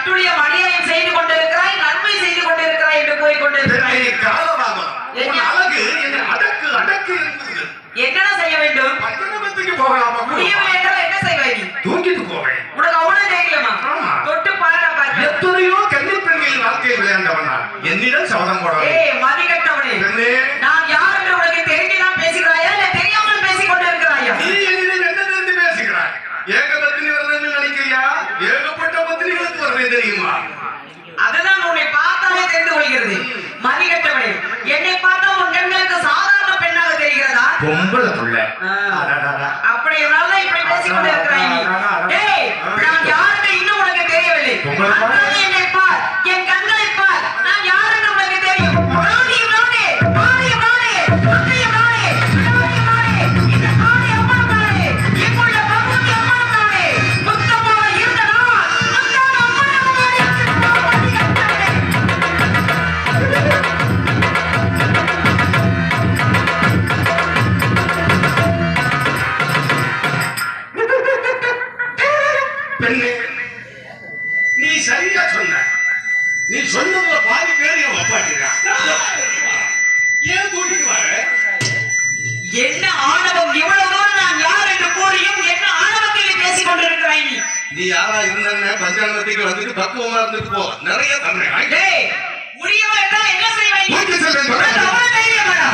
அட்டுழியம் அநியாயம் செய்து கொண்டிருக்கிறாய், நன்மை செய்து கொண்டிருக்கிறாய் என்று கூறிக்கொண்டிருக்கிறாய். அழகு அடக்கு அடக்கு என்ன செய்ய வேண்டும்? பட்டணத்துக்கு போகலாமா? முடியவில்லை என்றால் என்ன செய்வாய்? தூக்கிட்டு போவேன். உனக்கு அவ்வளவு தைரியமா? தொட்டு பாருடா பாரு. எத்தனையோ கன்னி பெண்களின் வாழ்க்கையை விளையாண்டவன் நான். என்னிடம் சபதம் போடவே. மதிக்கட்டவனே, நான் யார் என்று உனக்கு தெரிந்துதான் பேசுகிறாயா இல்ல தெரியாமல் பேசிக் கொண்டிருக்கிறாயா? நீ என்னிடம் என்ன தெரிந்து பேசுகிறாய்? ஏக பத்தினி வரணும்னு நினைக்கிறியா? ஏகப்பட்ட பத்தினிகளுக்கு வரவே தெரியுமா? அதுதான் உன்னை பார்த்தாலே தெரிந்து கொள்கிறது. மதிக்கட்டவனே, என்னை பார்த்தா உன் கண்களுக்கு சாதாரண பெண்ணாக தெரிகிறதா? பொம்பளை புள்ள. அப்படி என்னால இப்படி பேசிக் கொண்டிருக்கிறாய் நீ. டேய், நான் யாருன்னு இன்னும் உனக்கு தெரியவில்லை. என்னை பார், என் கண்களை பார், நான் யாருன்னு உனக்கு தெரியும். ராணி ராணி ராணி ராணி ராணி ராணி ராணி இந்த ராணி அம்மா ராணி இங்குள்ள பகவதி அம்மா ராணி முத்தம்மா இருந்தனா முத்தம்மா அம்மா ராணி பெண்ணே, நீ சரியா சொன்ன. நீ சொன்னதுல பாதி பேர் என் ஒப்பாட்டிருக்கான். ஏன் தூக்கிட்டு வர? என்ன ஆணவம்? இவ்வளவு தூரம் நான் யார் என்று கூறியும் என்ன ஆணவத்தில் பேசிக் கொண்டிருக்கிறாய் நீ? நீ யாரா இருந்த பஞ்சாங்கத்துக்கு வந்துட்டு பக்குவமா இருந்துட்டு போ. நிறைய தரேன். டேய், முடியவில்லை என்றால் என்ன செய்வாய்? தூக்கி செல்வேன். அவ்வளவு தைரியமாடா?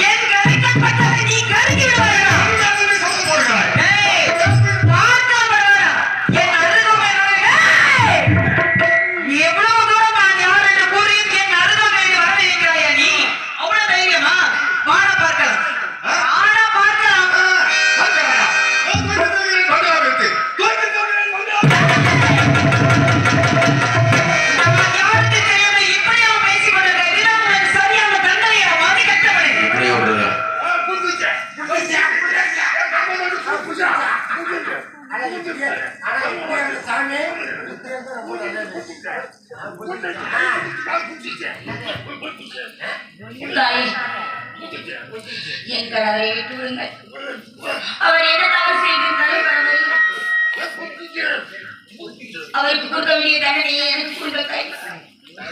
என் கரிக்கப்பட்டதை நீ கருகி விடுவாயா? எவ்வளவு தூரம் நான் யார் என்று கூறியும் என் அருகாமையில் வர இருக்கிறாயா நீ? அவ்வளவு தைரியமா? வாழ பார்க்கலாம், ஆட பார்க்கலாம். நான் யாருக்கு தெரியாம இப்படி அவன் பேசிக் கொண்டிருக்கிறேன். இதுதான் உனக்கு சரியான தண்டனையா? மதி கட்டவனே. என் கணவரை விட்டு விடுங்கள். அவர் என்ன தவறு செய்திருந்தாலும் பரவாயில்லை. அவருக்கு கொடுக்க வேண்டிய தண்டனையை எனக்கு கொடுக்க.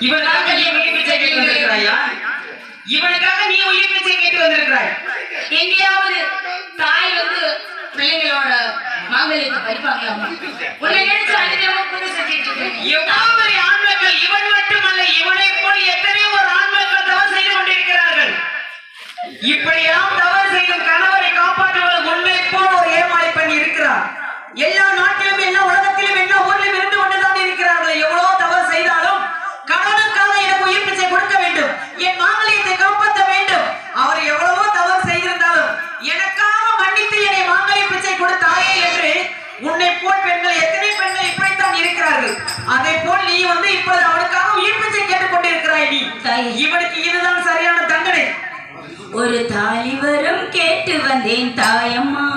இவனுக்காக நீ உயிர் பிச்சை கேட்டு வந்திருக்கிறாயா? இவனுக்காக நீ உயிர் பிச்சை கேட்டு வந்திருக்கிறாய். எங்கேயாவது தாய் வந்து பிள்ளைங்களோட மாங்கல்யத்தை பறிப்பாங்க. உன்னை நினைச்சு அழுதவங்க கூட செஞ்சிட்டு இருக்கேன். எவ்வளவு ஆண்மக்கள், இவன் மட்டுமல்ல, இவனை போல் எத்தனையோ ஒரு ஆண்மக்கள் தவறு செய்து கொண்டிருக்கிறார்கள். இப்படியெல்லாம் தவறு செய்யும் கணவரை காப்பாற்றுவது உண்மை போல் ஒரு ஏமாளி பெண் இருக்கிறார். எல்லா நாட்டிலும் எல்லா உலகத்திலும் எல்லா ஊரிலும் இருந்து கொண்டுதான் இருக்கிறார்கள். எவ்வளவு தவறு செய்தாலும் கணவனுக்காக எனக்கு உயிர் பிச்சை கொடுக்க வேண்டும், என் மாங்கல்யத்தை காப்பாற்ற வேண்டும். அவர் எவ்வளவோ தவறு செய்திருந்தாலும் எனக்காக மன்னித்து என்னை மாங்கல்ய பிச்சை கொடுத்தாயே என்று உன்னை போல் பெண்கள் எத்தனை பெண்கள் இப்படித்தான் இருக்கிறார்கள். அதை போல் நீ வந்து இப்பொழுது அவனுக்காக உயிர் பிச்சை கேட்டுக் கொண்டிருக்கிறாய் நீ. இவனுக்கு இதுதான் சரியான தண்டனை. ஒரு தாலி வரும் கேட்டு வந்தேன் தாயம்மா.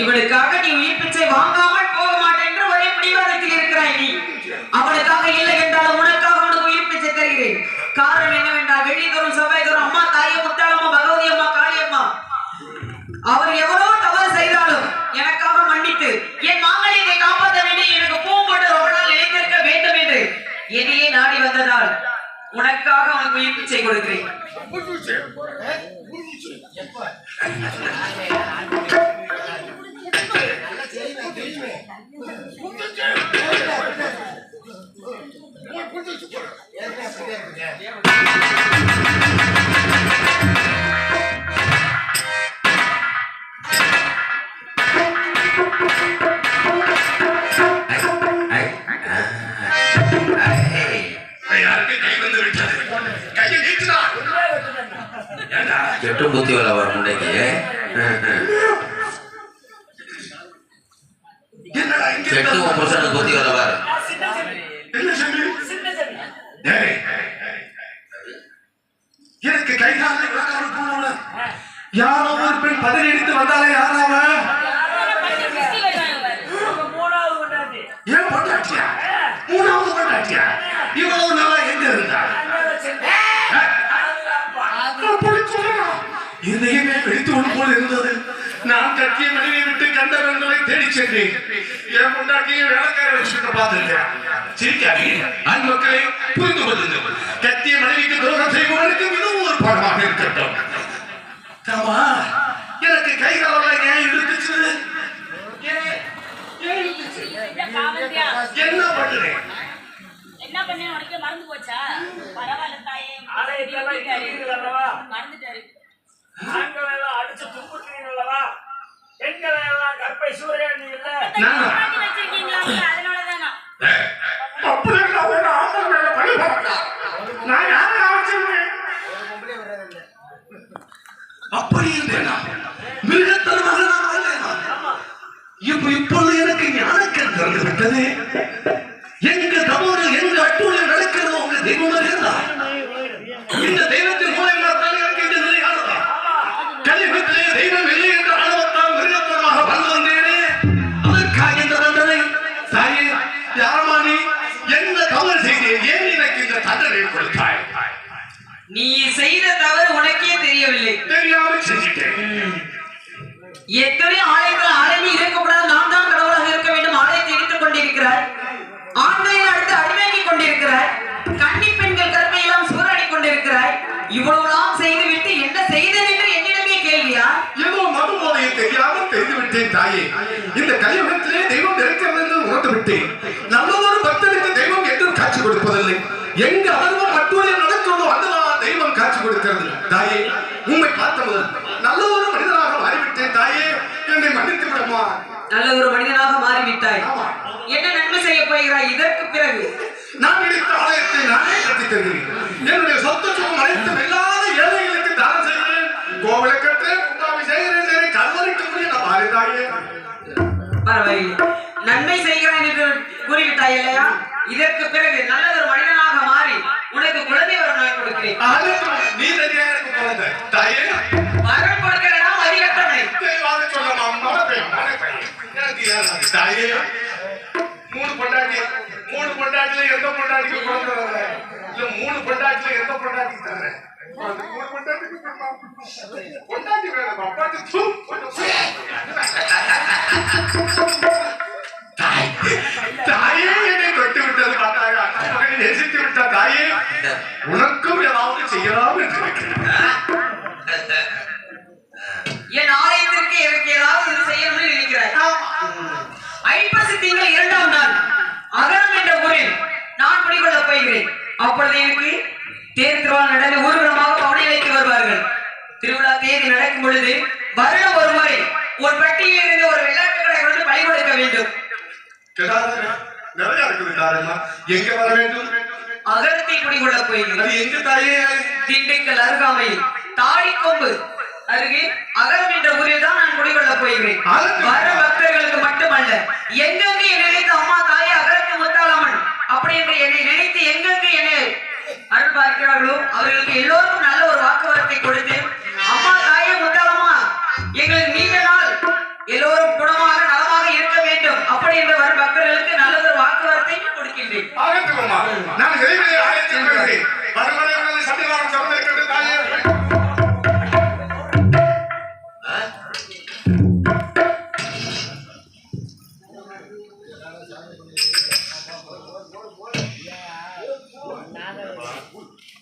இவனுக்காக நீ உயிர் பிச்சை வாங்காமல் போக மாட்டேன் என்று ஒரே பிடிவாதத்தில் இருக்கிறாய் நீ. அவனுக்காக இல்லை என்றாலும் உனக்காக அவனுக்கு உயிர் பிச்சை தருகிறேன். காரணம் என்னவென்றால் வெள்ளிதோறும் செவ்வாய்தோறும் அம்மா தாயை முத்தாளம்மா பகவதி அம்மா காளியம்மா அவர் எவ்வளவு தவறு செய்தாலும் எனக்காக மன்னித்து என் மாங்கல்யத்தை காப்பாற்ற வேண்டும், எனக்கு பூ போட்டு ரொம்ப நாள் நிலைத்திருக்க வேண்டும் என்று என்னையே நாடி வந்ததால் உனக்காக அவனுக்கு உயிர் பிச்சை கொடுக்கிறேன். யாருக்கு கை வந்து விட்டது? கையை நீட்டுடா. ஏண்டா? கெட்டு புத்தி வர வர முண்டைக்கு என்னடா இங்க கெட்டு உன் புருஷனுக்கு புத்தி வர வர என்ன சொல்லு? டேய், எனக்கு கை காலை விளக்காம போனவன யாரோ ஒரு பெண் பதறி அடித்து வந்தாலே யாராவ? ஏன் பொண்டாட்டியா? மூணாவது பொண்டாட்டியா? இவ்வளவு நாளா எங்க இருந்தா? இதயமே வெடித்து ஒன்று போல இருந்தது. நான் கட்டிய மனைவியை விட்டு கண்ட பெண்களை தேடி சென்றேன். என் பொண்டாட்டியை வேலைக்கார வச்சுட்டு பார்த்திருக்கேன். சிரிக்காதீங்க. ஆண் மக்களை புரிந்து கொள்ளுங்கள். கட்டிய மனைவிக்கு துரோகம் செய்பவனுக்கு இதுவும் ஒரு பாடமாக இருக்கட்டும். ஆமா, எனக்கு கை காலெல்லாம் ஏன் இழுத்துச்சு? என்ன பண்ணுறேன்? என்ன பண்ணேன்னு உனக்கே மறந்து போச்சா? பரவாயில்ல தாயே, மறந்துட்டாரு. ஆண்களெல்லாம் அடிச்சு துன்புறுத்தீங்களா? பெண்களெல்லாம் கற்பை சூரியன் இல்ல. வச்சிருக்கீங்களா? அதனாலதானா? அப்படி இல்லாத ஆண்கள் மேல பழி போடுறா. நான் யாரை வச்சிருக்கேன்? அப்படி இருந்தேனா? மிருகத்தனமாக நான் வாழ்ந்தேனா? இப்பொழுது எனக்கு ஞானக்கண் திறந்து விட்டது. எங்க தவறு எங்க அட்டூழியம் நடக்கிறதோ உங்க தெய்வம் இருந்தா இந்த தெய்வத்தின் மூலமாகத்தான் எனக்கு இந்த நிலை ஆனதா? கலியுகத்திலே தெய்வம் இல்லை என்ற அளவத்தால் மிருகத்தனமாக வாழ்ந்து வந்தேனே. அதற்காக இந்த தண்டனை. தாயே, யாரம்மா நீ? என்ன தவறு செய்தேன்? ஏன் எனக்கு இந்த தண்டனை கொடுத்தாய்? நீ செய்த தவறு உனக்கே தெரியவில்லை. தெரியாமல் செஞ்சிட்டேன். எத்தனை ஆலயங்கள் ஆலயமே இருக்கக்கூடாது, நாம் தான் கடவுளாக இருக்க வேண்டும். ஆலயத்தை இடித்துக் கொண்டிருக்கிறார். ஆண்களின் அடுத்து அடிமையாக்கிக் கொண்டிருக்கிறார். கன்னி பெண்கள் கற்பையெல்லாம் சூறாடி கொண்டிருக்கிறாய். இவ்வளவுலாம் செய்துவிட்டு என்ன செய்தேன் என்று என்னிடமே கேள்வியா? ஏதோ மது போதையை தெரியாமல் செய்து விட்டேன் தாயே. இந்த கலியுகத்திலே தெய்வம் இருக்கிறது என்று உணர்ந்து விட்டேன். நல்ல ஒரு பக்தனுக்கு தெய்வம் என்றும் காட்சி கொடுப்பதில்லை. எங்க அனுபவம் மட்டும் நடக்கிறதோ அங்கதான் தெய்வம் காட்சி கொடுக்கிறது. தாயே, உண்மை பார்த்த முதல் நல்ல ஒரு மனிதனாக மாறிவிட்டேன். தாயே, என்னை மன்னித்து விடமா. நல்ல ஒரு மனிதனாக மாறிவிட்டாய். என்ன நன்மை செய்ய போகிறாய் இதற்கு பிறகு? நான் இடித்த ஆலயத்தை நானே கட்டித் தருகிறேன். என்னுடைய சொத்து சுகம் அனைத்தும் இல்லாத ஏழைகளுக்கு தானம் செய்கிறேன். கோவிலை கட்டுறேன், குண்டாவை செய்கிறேன். கல்வரைக்கு முடிய நான் மாறி தாயே. பரவாயில்லை, நன்மை செய்கிறான் என்று கூறிவிட்டாய் இல்லையா? இதற்கு பிறகு நல்ல ஒரு மனிதனாக மாறி உனக்கு குழந்தை வரம் நான் கொடுக்கிறேன். நீ சரியா எனக்கு குழந்தை தாயே. வரம் கொடுக்கிறனா அதிகத்தனை தெய்வாக சொல்லமா தாயே. மூணு பொண்டாட்டில எந்த பொண்டாட்டிக்கு குழந்தை வரல? இல்ல மூணு பொண்டாட்டில எந்த பொண்டாட்டிக்கு தர்றேன்? மூணு பொண்டாட்டிக்கு பொண்டாட்டி வேணும். அப்பாட்டு தாயே, என்னை தொட்டு விட்டது பார்த்தாங்க. மகனை நேசித்து விட்ட தாயே, உனக்கும் ஏதாவது செய்யலாம் என்று இருக்கிறேன். என் ஆலயத்திற்கு எனக்கு ஏதாவது இது செய்யணும்னு நினைக்கிறாய். ஐப்பசி திங்கள் 2ஆம் நாள் அகரம் என்ற ஊரில் நான் குடிக்கொள்ளப் போகிறேன். அப்பொழுது எனக்கு தேர் திருவிழா நடந்து ஊர்வலமாக பவனி வைத்து வருவார்கள். திருவிழா தேதி நடக்கும் பொழுது வருடம் ஒரு முறை ஒரு பட்டியில் இருந்து ஒரு விளையாட்டு கடை கொண்டு பலி கொடுக்க வேண்டும். நிறைய இருக்குது தாரம்மா. எங்க வர வேண்டும்? அகரத்தை குடிக்கொள்ளப் போகிறேன். அது எங்க தாயே? திண்டுக்கல் அருகாமையில் தாடிக்கொம்பு அருகே அகரம் என்ற ஊரில் தான் நான் குடிக்கொள்ளப் போகிறேன். வர பக்தர்களுக்கு மட்டுமல்ல, எங்கெங்கு என்னை நினைத்து அம்மா தாயே அகரத்து முத்தாளம்மன் அப்படி என்று என்னை நினைத்து எங்கெங்கு என்னை அருள் பார்க்கிறார்களோ அவர்களுக்கு எல்லோருக்கும் நல்ல ஒரு வாக்குவரத்தை கொடுத்து, அம்மா தாயே முத்தாளம்மா எங்களுக்கு நீண்ட நாள் எல்லோரும் குணமாக நலமாக இருக்க வேண்டும் அப்படி என்று வரும் பக்தர்களுக்கு நல்ல ஒரு வாக்குவரத்தை கொடுக்கின்றேன். நான் விரைவில் ஆலயத்தில் வருகிறேன்.